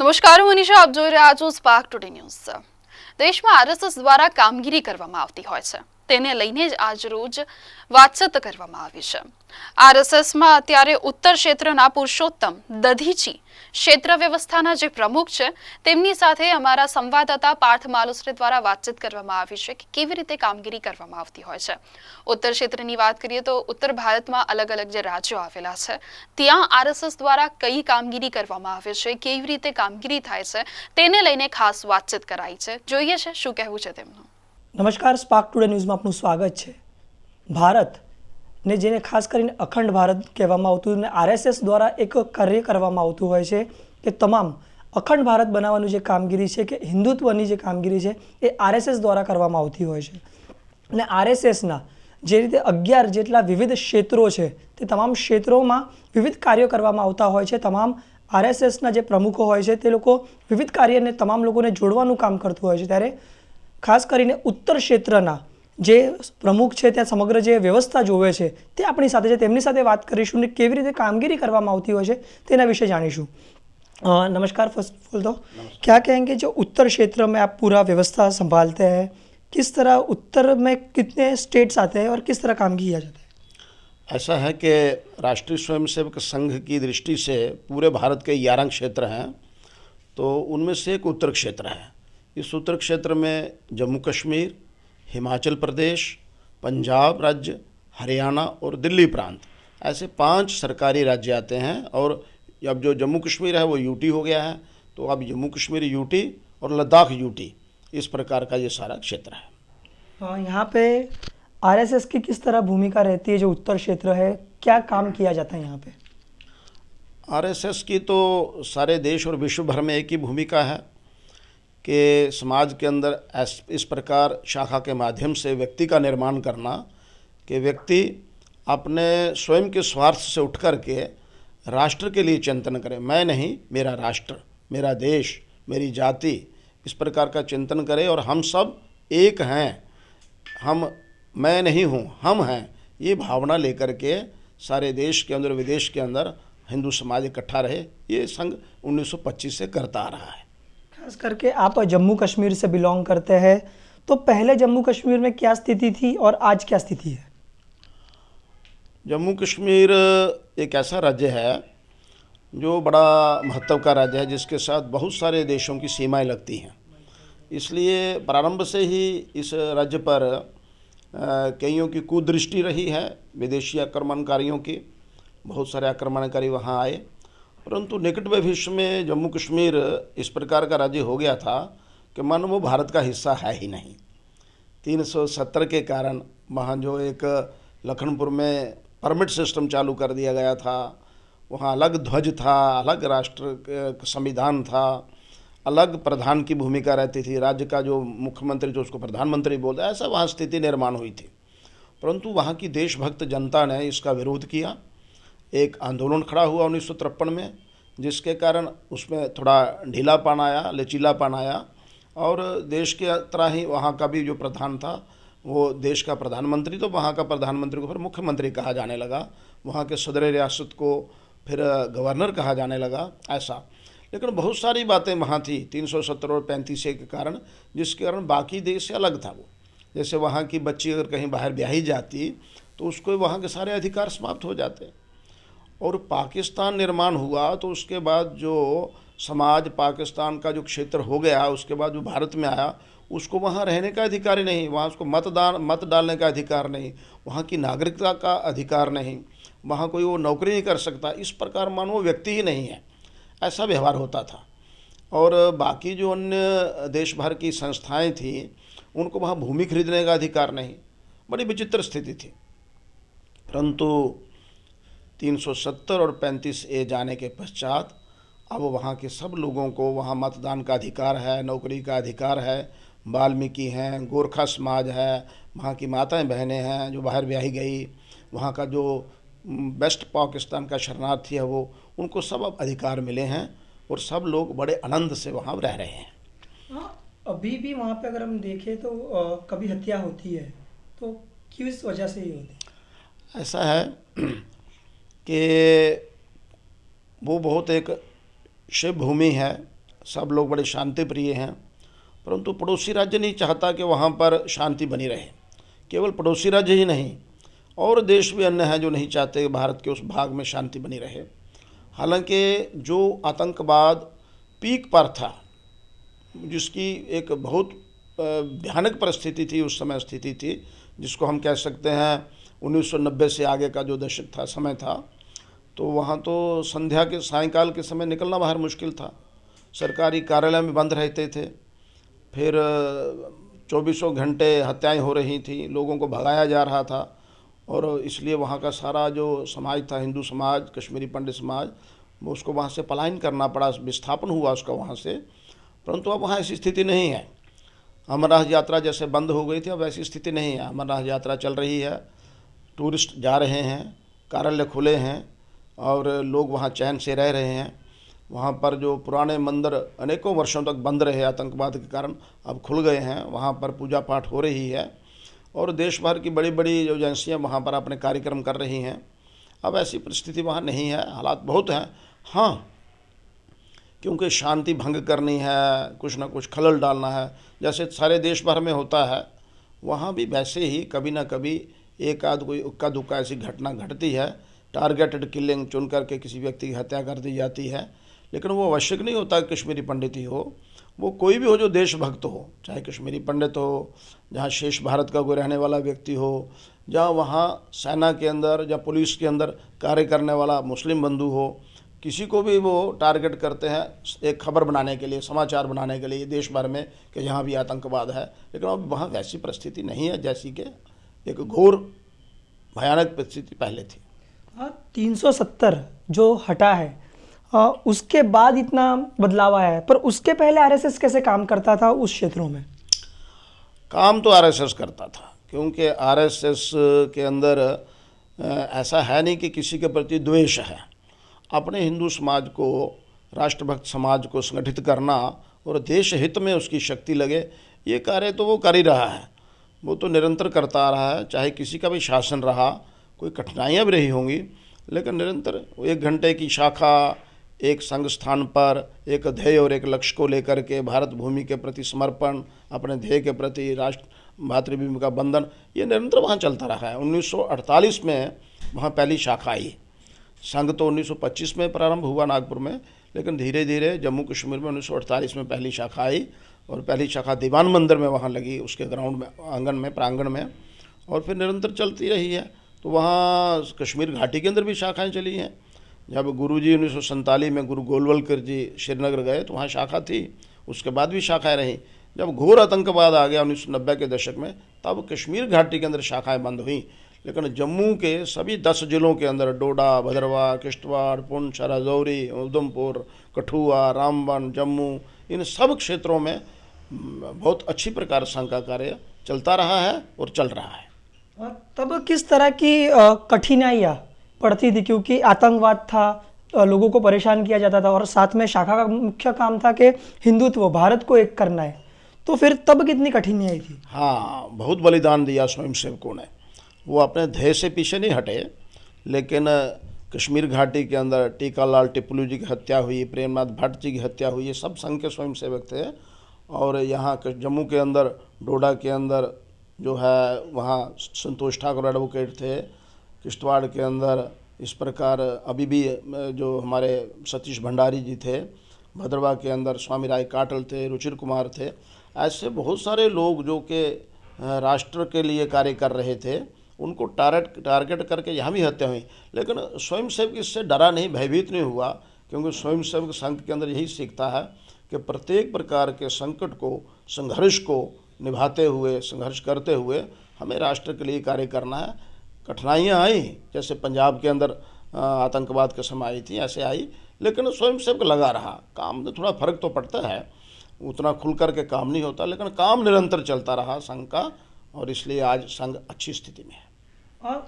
નમસ્કાર, હું મનીષા. આપ જોઈ રહ્યા છો સ્પાર્ક ટુડે ન્યૂઝ. દેશમાં આરએસએસ દ્વારા કામગીરી કરવામાં આવતી હોય છે, તેને લઈને જ આજ રોજ વાતચીત કરવામાં આવી છે. આરએસએસમાં અત્યારે ઉત્તર ક્ષેત્રના પુરુષોત્તમ દધીચી ક્ષેત્ર વ્યવસ્થાના જે પ્રમુખ છે તેમની સાથે અમારા સંવાદદાતા પાર્થ માલુસરે દ્વારા વાતચીત કરવામાં આવી છે કે કેવી રીતે કામગીરી કરવામાં આવતી હોય છે. ઉત્તર ક્ષેત્રની વાત કરીએ તો ઉત્તર ભારતમાં અલગ અલગ જે રાજ્યો આવેલા છે ત્યાં આરએસએસ દ્વારા કઈ કામગીરી કરવામાં આવે છે, કેવી રીતે કામગીરી થાય છે તેને લઈને ખાસ વાતચીત કરાઈ છે. જોઈએ છે શું કહેવું છે તેમનું. નમસ્કાર, સ્પાર્ક ટુડે ન્યૂઝમાં આપનું સ્વાગત છે. ભારત ને જેને ખાસ કરીને અખંડ ભારત કહેવામાં આવતું અને આરએસએસ દ્વારા એક કાર્ય કરવામાં આવતું હોય છે કે તમામ અખંડ ભારત બનાવવાનું જે કામગીરી છે કે હિન્દુત્વની જે કામગીરી છે એ આરએસએસ દ્વારા કરવામાં આવતી હોય છે. અને આરએસએસના જે રીતે 11 જેટલા વિવિધ ક્ષેત્રો છે તે તમામ ક્ષેત્રોમાં વિવિધ કાર્યો કરવામાં આવતા હોય છે. તમામ આરએસએસના જે પ્રમુખો હોય છે તે લોકો વિવિધ કાર્યને તમામ લોકોને જોડવાનું કામ કરતું હોય છે. ત્યારે ખાસ કરીને ઉત્તર ક્ષેત્રના જે પ્રમુખ છે ત્યાં સમગ્ર જે વ્યવસ્થા જોવે છે તે આપણી સાથે છે, તેમની સાથે વાત કરીશું ને કેવી રીતે કામગીરી કરવામાં આવતી હોય છે તેના વિશે જાણીશું. नमस्कार. फर्स्ट ऑफ ऑल तो क्या कहेंगे जो उत्तर क्षेत्र में आप पूरा व्यवस्था संभालते हैं, किस तरह उत्तर में कितने स्टेट्स आते हैं और किस तरह काम किया जाता है? ऐसा है कि राष्ट्रीय स्वयंसेवक संघ की दृष्टि से पूरे भारत के 11 क्षेत्र हैं, तो उनमें से एक उत्तर क्षेत्र है. इस उत्तर क्षेत्र में जम्मू कश्मीर, हिमाचल प्रदेश, पंजाब राज्य, हरियाणा और दिल्ली प्रांत ऐसे 5 सरकारी राज्य आते हैं. और अब जो जम्मू कश्मीर है वो यूटी हो गया है, तो अब जम्मू कश्मीर यूटी और लद्दाख यूटी, इस प्रकार का ये सारा क्षेत्र है. यहाँ पे आरएसएस की किस तरह भूमिका रहती है? जो उत्तर क्षेत्र है क्या काम किया जाता है यहाँ पे? आरएसएस की तो सारे देश और विश्व भर में एक ही भूमिका है कि समाज के अंदर इस प्रकार शाखा के माध्यम से व्यक्ति का निर्माण करना कि व्यक्ति अपने स्वयं के स्वार्थ से उठ कर के राष्ट्र के लिए चिंतन करे. मैं नहीं, मेरा राष्ट्र, मेरा देश, मेरी जाति, इस प्रकार का चिंतन करे और हम सब एक हैं. हम मैं नहीं हूँ, हम हैं, ये भावना लेकर के सारे देश के अंदर विदेश के अंदर हिंदू समाज इकट्ठा रहे. ये संघ 1925 से करता आ रहा है. खास करके आप जम्मू कश्मीर से बिलोंग करते हैं, तो पहले जम्मू कश्मीर में क्या स्थिति थी और आज क्या स्थिति है? जम्मू कश्मीर एक ऐसा राज्य है जो बड़ा महत्व का राज्य है, जिसके साथ बहुत सारे देशों की सीमाएं लगती हैं. इसलिए प्रारंभ से ही इस राज्य पर कईयों की कुदृष्टि रही है, विदेशी आक्रमणकारियों की. बहुत सारे आक्रमणकारी वहाँ आए, परंतु निकट भविष्य में जम्मू कश्मीर इस प्रकार का राज्य हो गया था कि मन वो भारत का हिस्सा है ही नहीं. 370 के कारण वहाँ जो एक लखनपुर में परमिट सिस्टम चालू कर दिया गया था, वहाँ अलग ध्वज था, अलग राष्ट्र संविधान था, अलग प्रधान की भूमिका रहती थी. राज्य का जो मुख्यमंत्री जो उसको प्रधानमंत्री बोलते, ऐसा वहाँ स्थिति निर्माण हुई थी. परंतु वहाँ की देशभक्त जनता ने इसका विरोध किया. एक आंदोलन खड़ा हुआ 1953 में, जिसके कारण उसमें थोड़ा ढीलापन आया, लचीलापन आया और देश के तरह ही वहाँ का भी जो प्रधान था वो देश का प्रधानमंत्री, तो वहाँ का प्रधानमंत्री को फिर मुख्यमंत्री कहा जाने लगा, वहाँ के सदर रियासत को फिर गवर्नर कहा जाने लगा, ऐसा. लेकिन बहुत सारी बातें वहाँ थी 370 और 35 के कारण, जिसके कारण बाकी देश से अलग था वो. जैसे वहाँ की बच्ची अगर कहीं बाहर ब्याही जाती तो उसको वहाँ के सारे अधिकार समाप्त हो जाते. और पाकिस्तान निर्माण हुआ तो उसके बाद जो समाज पाकिस्तान का जो क्षेत्र हो गया, उसके बाद जो भारत में आया, उसको वहाँ रहने का अधिकार ही नहीं, वहाँ उसको मत डालने का अधिकार नहीं, वहाँ की नागरिकता का अधिकार नहीं, वहाँ कोई वो नौकरी नहीं कर सकता. इस प्रकार मानो वो व्यक्ति ही नहीं है, ऐसा व्यवहार होता था. और बाकी जो अन्य देश भर की संस्थाएं थी उनको वहाँ भूमि खरीदने का अधिकार नहीं. बड़ी विचित्र स्थिति थी. परंतु 370 और 35 ए जाने के पश्चात अब वहाँ के सब लोगों को वहाँ मतदान का अधिकार है, नौकरी का अधिकार है. वाल्मीकि हैं, गोरखा समाज है, वहाँ की माताएं बहनें हैं जो बाहर ब्याही गई, वहाँ का जो वेस्ट पाकिस्तान का शरणार्थी है वो, उनको सब अब अधिकार मिले हैं और सब लोग बड़े आनंद से वहाँ रह रहे हैं. हाँ, अभी भी वहाँ पे अगर हम देखें तो कभी हत्या होती है, तो किस वजह से ही होती है? ऐसा है कि वो बहुत एक शिव भूमि है सब लोग बड़े शांति प्रिय हैं, परंतु पड़ोसी राज्य नहीं चाहता कि वहाँ पर शांति बनी रहे। केवल पड़ोसी राज्य ही नहीं, और देश भी अन्य हैं जो नहीं चाहते कि भारत के उस भाग में शांति बनी रहे। हालांकि जो आतंकवाद पीक पर था, जिसकी एक बहुत भयानक परिस्थिति थी, उस समय स्थिति थी, जिसको हम कह सकते हैं 1990 से आगे का जो दशक था, समय था, तो वहाँ तो संध्या के सायंकाल के समय निकलना बाहर मुश्किल था। सरकारी कार्यालय में बंद रहते थे, फिर चौबीसों घंटे हत्याएं हो रही थी, लोगों को भगाया जा रहा था, और इसलिए वहाँ का सारा जो समाज था, हिंदू समाज, कश्मीरी पंडित समाज, वो उसको वहाँ से पलायन करना पड़ा, विस्थापन हुआ उसका वहाँ से। परंतु अब वहाँ ऐसी स्थिति नहीं है। अमरनाथ यात्रा जैसे बंद हो गई थी, अब ऐसी स्थिति नहीं है। अमरनाथ यात्रा चल रही है, टूरिस्ट जा रहे हैं, कार्यालय खुले हैं और लोग वहाँ चैन से रह रहे हैं। वहाँ पर जो पुराने मंदिर अनेकों वर्षों तक बंद रहे आतंकवाद के कारण, अब खुल गए हैं, वहाँ पर पूजा पाठ हो रही है, और देश भर की बड़ी बड़ी एजेंसियाँ वहाँ पर अपने कार्यक्रम कर रही हैं। अब ऐसी परिस्थिति वहाँ नहीं है, हालात बहुत हैं। हाँ, क्योंकि शांति भंग करनी है, कुछ ना कुछ खलल डालना है, जैसे सारे देश भर में होता है, वहाँ भी वैसे ही कभी ना कभी एक आध कोई उक्का दुक्का ऐसी घटना घटती है। टारगेटेड किलिंग चुन करके किसी व्यक्ति की हत्या कर दी जाती है, लेकिन वो आवश्यक नहीं होता कि कश्मीरी पंडित ही हो, वो कोई भी हो जो देशभक्त हो, चाहे कश्मीरी पंडित हो, जहाँ शेष भारत का कोई रहने वाला व्यक्ति हो, जहाँ वहाँ सेना के अंदर या पुलिस के अंदर कार्य करने वाला मुस्लिम बंधु हो, किसी को भी वो टारगेट करते हैं एक खबर बनाने के लिए, समाचार बनाने के लिए देश भर में कि यहाँ भी आतंकवाद है। लेकिन अब वहाँ वैसी परिस्थिति नहीं है जैसी कि एक घोर भयानक परिस्थिति पहले थी। 370 जो हटा है, उसके बाद इतना बदलाव आया है, पर उसके पहले आरएसएस कैसे काम करता था उस क्षेत्रों में? काम तो आरएसएस करता था, क्योंकि आरएसएस के अंदर ऐसा है नहीं कि किसी के प्रति द्वेष है। अपने हिंदू समाज को, राष्ट्रभक्त समाज को संगठित करना और देश हित में उसकी शक्ति लगे, ये कार्य तो वो कर ही रहा है। वो तो निरंतर करता आ रहा है, चाहे किसी का भी शासन रहा, कोई कठिनाइयाँ भी रही होंगी, लेकिन निरंतर 1 घंटे की शाखा एक संग स्थान पर एक ध्येय और एक लक्ष्य को लेकर के भारत भूमि के प्रति समर्पण, अपने ध्येय के प्रति राष्ट्र मातृभूमि का बंधन, ये निरंतर वहाँ चलता रहा है। 1948 में वहाँ पहली शाखा आई। संघ तो 1925 में प्रारंभ हुआ नागपुर में, लेकिन धीरे धीरे जम्मू कश्मीर में 1948 में पहली शाखा आई, और पहली शाखा दीवान मंदिर में वहाँ लगी, उसके ग्राउंड में, आंगन में, प्रांगण में, और फिर निरंतर चलती रही है। तो वहाँ कश्मीर घाटी के अंदर भी शाखाएं चली हैं। जब गुरुजी 1947 में गुरु गोलवलकर जी श्रीनगर गए तो वहाँ शाखा थी, उसके बाद भी शाखाएं रहीं। जब घोर आतंकवाद आ गया 1990 के दशक में, तब कश्मीर घाटी के अंदर शाखाएं बंद हुई, लेकिन जम्मू के सभी 10 जिलों के अंदर, डोडा, भद्रवाह, किश्तवाड़, पुंछ, राजौरी, उधमपुर, कठुआ, रामबन, जम्मू, इन सब क्षेत्रों में बहुत अच्छी प्रकार संघ का कार्य चलता रहा है और चल रहा है। तब किस तरह की कठिनाइयाँ पड़ती थी? क्योंकि आतंकवाद था, लोगों को परेशान किया जाता था, और साथ में शाखा का मुख्य काम था कि हिंदुत्व, भारत को एक करना है, तो फिर तब कितनी कठिनाई थी? हाँ, बहुत बलिदान दिया स्वयंसेवकों ने। वो अपने ध्येय से पीछे नहीं हटे, लेकिन कश्मीर घाटी के अंदर टीकालाल टिपलू जी की हत्या हुई, प्रेमनाथ भट्ट जी की हत्या हुई, ये सब संघ के स्वयंसेवक थे। और यहाँ जम्मू के अंदर, डोडा के अंदर जो है, वहाँ संतोष ठाकुर एडवोकेट थे। किश्तवाड़ के अंदर इस प्रकार अभी भी जो हमारे सतीश भंडारी जी थे। भद्रवाह के अंदर स्वामी राय काटल थे, रुचिर कुमार थे। ऐसे बहुत सारे लोग जो कि राष्ट्र के लिए कार्य कर रहे थे, उनको टारगेट करके यहाँ भी हत्या हुई। लेकिन स्वयंसेवक इससे डरा नहीं, भयभीत नहीं हुआ, क्योंकि स्वयंसेवक संघ के अंदर यही सीखता है कि प्रत्येक प्रकार के संकट को, संघर्ष को निभाते हुए, संघर्ष करते हुए हमें राष्ट्र के लिए कार्य करना है। कठिनाइयाँ आई, जैसे पंजाब के अंदर आतंकवाद के समय आई थी, ऐसे आई, लेकिन स्वयंसेवक लगा रहा। काम में थोड़ा फर्क तो पड़ता है, उतना खुल कर के काम नहीं होता, लेकिन काम निरंतर चलता रहा संघ का, और इसलिए आज संघ अच्छी स्थिति में है।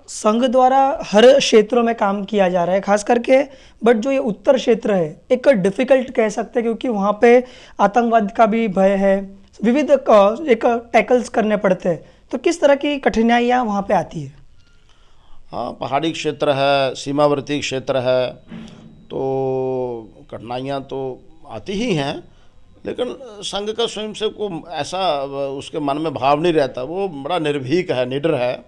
संघ द्वारा हर क्षेत्रों में काम किया जा रहा है, खास करके, बट जो ये उत्तर क्षेत्र है एक डिफ़िकल्ट कह सकते हैं, क्योंकि वहाँ पे आतंकवाद का भी भय है, विविध एक टैकल्स करने पड़ते हैं। तो किस तरह की कठिनाइयाँ वहाँ पे आती है? हाँ, पहाड़ी क्षेत्र है, सीमावर्ती क्षेत्र है, तो कठिनाइयाँ तो आती ही हैं, लेकिन संघ का स्वयंसेवक को ऐसा उसके मन में भाव नहीं रहता, वो बड़ा निर्भीक है, निडर है।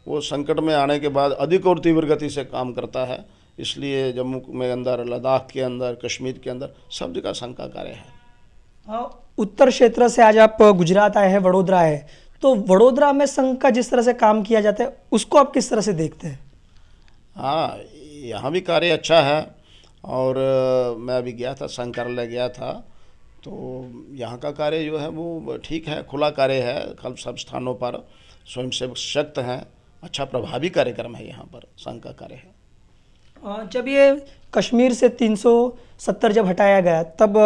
वो संकट में आने के बाद अधिक और तीव्र गति से काम करता है। इसलिए जम्मू में अंदर, लद्दाख के अंदर, कश्मीर के अंदर सब जगह संघ का कार्य है। उत्तर क्षेत्र से आज आप गुजरात आए हैं, वडोदरा है, तो वडोदरा में संघ का जिस तरह से काम किया जाता है उसको आप किस तरह से देखते हैं? हाँ, यहाँ भी कार्य अच्छा है। और मैं अभी गया था, संघ कार्यालय गया था, तो यहाँ का कार्य जो है वो ठीक है, खुला कार्य है। सब स्थानों पर स्वयंसेवक सशक्त हैं, अच्छा प्रभावी कार्यक्रम है यहाँ पर, संघ का कार्य है। जब ये कश्मीर से 370 जब हटाया गया तब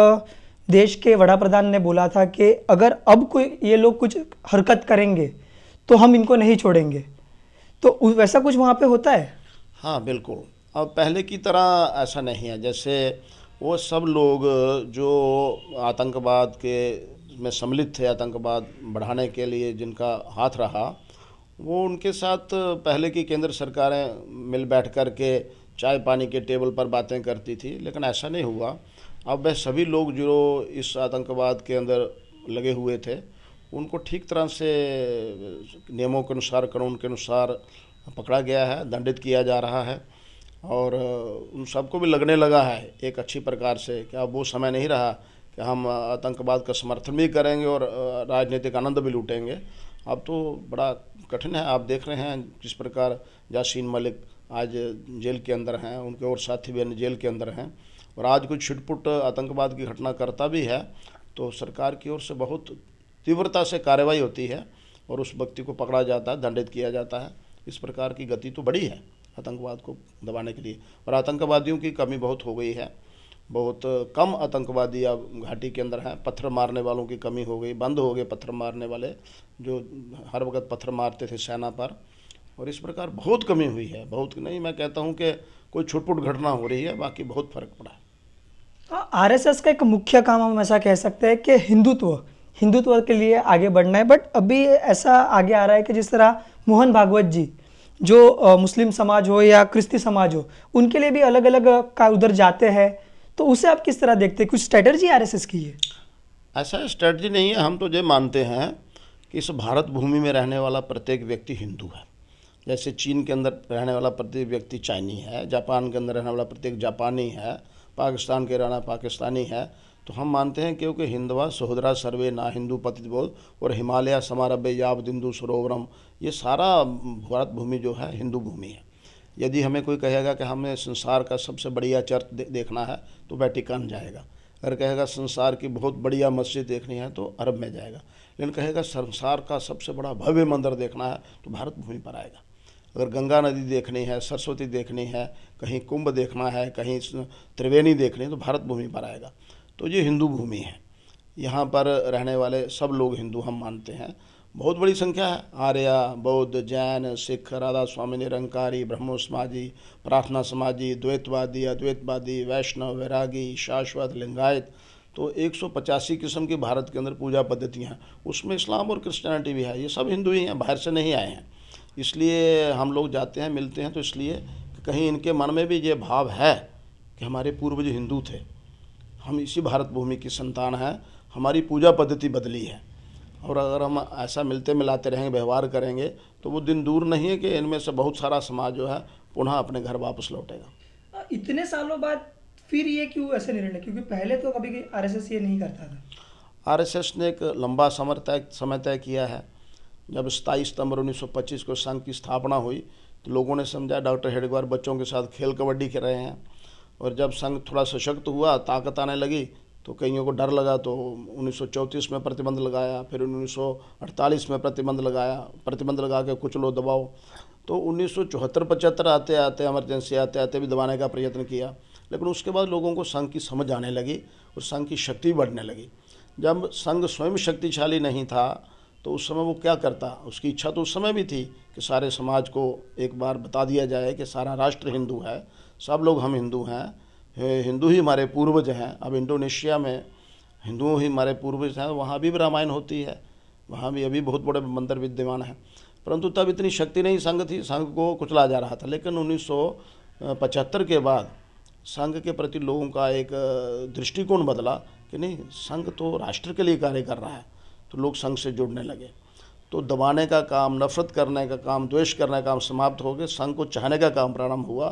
देश के वड़ा प्रधान ने बोला था कि अगर अब कोई ये लोग कुछ हरकत करेंगे तो हम इनको नहीं छोड़ेंगे, तो वैसा कुछ वहाँ पे होता है? हाँ बिल्कुल, अब पहले की तरह ऐसा नहीं है। जैसे वो सब लोग जो आतंकवाद के में सम्मिलित थे, आतंकवाद बढ़ाने के लिए जिनका हाथ रहा, वो उनके साथ पहले की केंद्र सरकारें मिल बैठ कर के चाय पानी के टेबल पर बातें करती थी, लेकिन ऐसा नहीं हुआ। अब वह सभी लोग जो इस आतंकवाद के अंदर लगे हुए थे, उनको ठीक तरह से नियमों के अनुसार, कानून के अनुसार पकड़ा गया है, दंडित किया जा रहा है। और उन सबको भी लगने लगा है एक अच्छी प्रकार से कि अब वो समय नहीं रहा कि हम आतंकवाद का समर्थन भी करेंगे और राजनीतिक आनंद भी लूटेंगे। अब तो बड़ा कठिन है। आप देख रहे हैं किस प्रकार यासीन मलिक आज जेल के अंदर हैं, उनके और साथी भी अन्य जेल के अंदर हैं। और आज कुछ छिटपुट आतंकवाद की घटना करता भी है तो सरकार की ओर से बहुत तीव्रता से कार्रवाई होती है और उस व्यक्ति को पकड़ा जाता है, दंडित किया जाता है। इस प्रकार की गति तो बड़ी है आतंकवाद को दबाने के लिए। और आतंकवादियों की कमी बहुत हो गई है, बहुत कम आतंकवादी अब घाटी के अंदर हैं। पत्थर मारने वालों की कमी हो गई, बंद हो गए पत्थर मारने वाले जो हर वक्त पत्थर मारते थे सेना पर। और इस प्रकार बहुत कमी हुई है, बहुत नहीं, मैं कहता हूँ कि कोई छुटपुट घटना हो रही है, बाकी बहुत फर्क पड़ा है। आरएसएस का एक मुख्य काम हम ऐसा कह सकते हैं कि हिंदुत्व के लिए आगे बढ़ना है। बट अभी ऐसा आगे आ रहा है कि जिस तरह मोहन भागवत जी जो मुस्लिम समाज हो या क्रिस्ती समाज हो, उनके लिए भी अलग अलग का उधर जाते हैं, तो उसे आप किस तरह देखते हैं? कुछ स्ट्रेटजी आरएसएस की है? ऐसा स्ट्रेटजी नहीं है। हम तो ये मानते हैं कि इस भारत भूमि में रहने वाला प्रत्येक व्यक्ति हिंदू है। जैसे चीन के अंदर रहने वाला प्रत्येक व्यक्ति चाइनी है, जापान के अंदर रहने वाला प्रत्येक जापानी है, पाकिस्तान के रहना पाकिस्तानी है। तो हम मानते हैं क्योंकि हिंदवा सोहदरा सर्वे ना हिंदू पतित बोध और हिमालय समारभ्य याव बिंदु सरोवरम, ये सारा भारत भूमि जो है हिंदू भूमि है। यदि हमें कोई कहेगा कि हमें संसार का सबसे बढ़िया चर्च देखना है तो वेटिकन जाएगा। अगर कहेगा संसार की बहुत बढ़िया मस्जिद देखनी है तो अरब में जाएगा। लेकिन कहेगा संसार का सबसे बड़ा भव्य मंदिर देखना है तो भारत भूमि पर आएगा। अगर गंगा नदी देखनी है, सरस्वती देखनी है, कहीं कुंभ देखना है, कहीं त्रिवेणी देखनी है तो भारत भूमि पर आएगा। तो ये हिंदू भूमि है, यहाँ पर रहने वाले सब लोग हिंदू हम मानते हैं। बहुत बड़ी संख्या है, आर्य, बौद्ध, जैन, सिख, राधा स्वामी निरंकारी, ब्रह्मो समाजी, प्रार्थना समाजी, द्वैतवादी, अद्वैतवादी, वैष्णव, वैरागी, शाश्वत, लिंगायत। तो 185 किस्म की भारत के अंदर पूजा पद्धतियाँ हैं, उसमें इस्लाम और क्रिश्चियनिटी भी है। ये सब हिंदू ही हैं, बाहर से नहीं आए हैं। इसलिए हम लोग जाते हैं, मिलते हैं, तो इसलिए कि कहीं इनके मन में भी ये भाव है कि हमारे पूर्वज हिंदू थे, हम इसी भारत भूमि की संतान हैं, हमारी पूजा पद्धति बदली है। और अगर हम ऐसा मिलते मिलाते रहेंगे, व्यवहार करेंगे, तो वो दिन दूर नहीं है कि इनमें से बहुत सारा समाज जो है पुनः अपने घर वापस लौटेगा। इतने सालों बाद फिर ये क्यों ऐसे निर्णय? क्योंकि पहले तो कभी आरएसएस ये नहीं करता था। आरएसएस ने एक लंबा समय तय किया है। जब 27 सितंबर 1925 को संघ की स्थापना हुई तो लोगों ने समझा डॉक्टर हेडगेवार बच्चों के साथ खेल कबड्डी खेल रहे हैं। और जब संघ थोड़ा सशक्त हुआ, ताकत आने लगी, तो कईयों को डर लगा, तो 1934 में प्रतिबंध लगाया, फिर 1948 में प्रतिबंध लगा के कुछ लो दबाओ। तो 1974-75 आते आते, इमरजेंसी आते आते भी दबाने का प्रयत्न किया। लेकिन उसके बाद लोगों को संघ की समझ आने लगी और संघ की शक्ति बढ़ने लगी। जब संघ स्वयं शक्तिशाली नहीं था तो उस समय वो क्या करता, उसकी इच्छा तो उस समय भी थी कि सारे समाज को एक बार बता दिया जाए कि सारा राष्ट्र हिंदू है, सब लोग हम हिंदू हैं, हिंदू ही हमारे पूर्वज हैं। अब इंडोनेशिया में हिंदू ही हमारे पूर्वज हैं, वहाँ भी रामायण होती है, वहाँ भी अभी बहुत बड़े मंदिर विद्यमान हैं। परंतु तब इतनी शक्ति नहीं संघ थी, संघ को कुचला जा रहा था। लेकिन 1975 के बाद संघ के प्रति लोगों का एक दृष्टिकोण बदला कि नहीं, संघ तो राष्ट्र के लिए कार्य कर रहा है, तो लोग संघ से जुड़ने लगे। तो दबाने का काम, नफरत करने का काम, द्वेष करने का काम समाप्त हो गए, संघ को चाहने का काम प्रारंभ हुआ।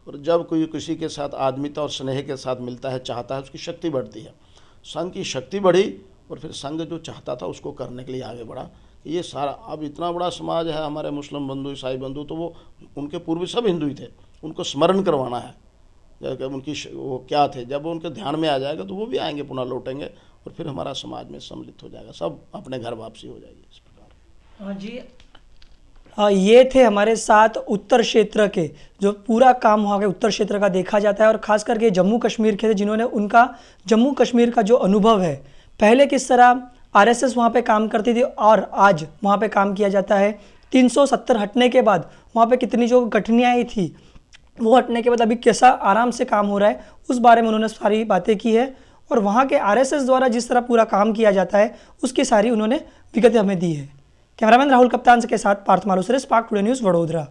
और जब कोई किसी के साथ आत्मीयता और स्नेह के साथ मिलता है, चाहता है, उसकी शक्ति बढ़ती है। संघ की शक्ति बढ़ी और फिर संघ जो चाहता था उसको करने के लिए आगे बढ़ा। ये सारा अब इतना बड़ा समाज है, हमारे मुस्लिम बंधु, ईसाई बंधु, तो वो उनके पूर्व सब हिंदू ही थे, उनको स्मरण करवाना है जब उनकी वो क्या थे, जब उनके ध्यान में आ जाएगा तो वो भी आएंगे, पुनः लौटेंगे और फिर हमारा समाज में सम्मिलित हो जाएगा, सब अपने घर वापसी हो जाएगी। इस प्रकार हाँ जी, ये थे हमारे साथ उत्तर क्षेत्र के, जो पूरा काम वहाँ के उत्तर क्षेत्र का देखा जाता है, और खास करके जम्मू कश्मीर के थे, जिन्होंने उनका जम्मू कश्मीर का जो अनुभव है, पहले किस तरह आरएसएस वहाँ पे काम करती थी और आज वहाँ पे काम किया जाता है, 370 हटने के बाद वहाँ पे कितनी जो कठिनाई थी वो हटने के बाद अभी कैसा आराम से काम हो रहा है, उस बारे में उन्होंने सारी बातें की है। और वहाँ के आरएसएस द्वारा जिस तरह पूरा काम किया जाता है उसकी सारी उन्होंने विगतें हमें दी है। कैमरामैन राहुल कप्तान के साथ Parth Malusare, Spark Today News, Vadodara.